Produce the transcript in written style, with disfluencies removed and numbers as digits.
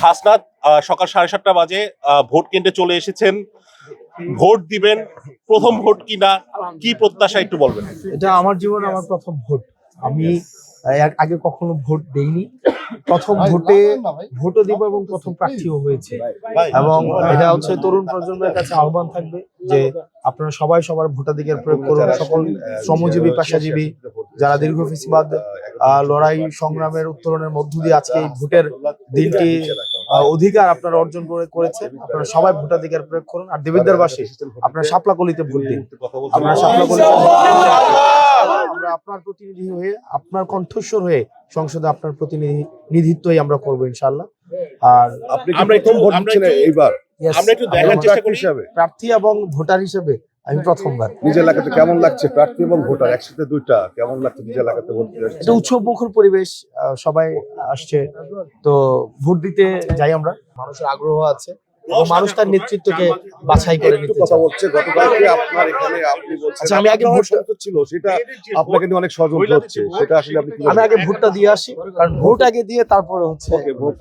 হাসনাত সকাল 7:30 বাজে ভোট কেন্দ্রে চলে এসেছেন, ভোট দিবেন। প্রথম ভোট কিনা, কি প্রত্যাশা একটু বলবেন? এটা আমার জীবনে আমার প্রথম ভোট। আমি এর আগে কখনো ভোট দেইনি। প্রথম ভোটও দিব এবং প্রথম প্রার্থীও হয়েছে। এবং এটা হচ্ছে তরুণ প্রজন্মের কাছে আহ্বান থাকবে যে আপনারা সবাই সবার ভোটাধিকার প্রয়োগ করুন। সকল শ্রমজীবী, পেশাজীবী যারা দীর্ঘ ফেসিবাদ লড়াই সংগ্রামের উত্তরণের মধ্য দিয়ে আজকে এই ভোটের দিনটি অধিকার আপনারা অর্জন করেছেন, আপনারা সবাই ভোটাধিকার প্রয়োগ করুন। আর দেবিদ্বারবাসী, আপনারা শাপলাকলিতে ভোট দিন। আপনারা শাপলাকলিতে আমরা আপনার প্রতিনিধি হয়ে, আপনার কণ্ঠস্বর হয়ে সংসদে আপনার প্রতিনিধিত্বই আমরা করবো ইনশাআল্লাহ। আর আমরা একটু দেখার চেষ্টা করি প্রার্থী এবং ভোটার হিসেবে আমি প্রথমবার। নিজের এলাকাতে কেমন লাগছে প্রার্থী এবং ভোটার একসাথে দুইটা, কেমন লাগছে নিজের এলাকাতে ভোট দিতে? এটা উৎসব মুখর পরিবেশ, সবাই আসছে, তো ভোট দিতে যাই আমরা। মানুষের আগ্রহ আছে এবং মানুষ তার নেতৃত্বকে বাছাই করে নিতে কথা বলছে। গতকালকে আপনার এখানে আপনি বলছেন আচ্ছা, আমি আগে ভোট ছিল, সেটা আপনাকে নিয়ে অনেক ষড়যন্ত্র হচ্ছে, সেটা আসলে আপনি আমি আগে ভোটটা দিয়ে আসি, কারণ ভোট আগে দিয়ে তারপরে হচ্ছে ভোট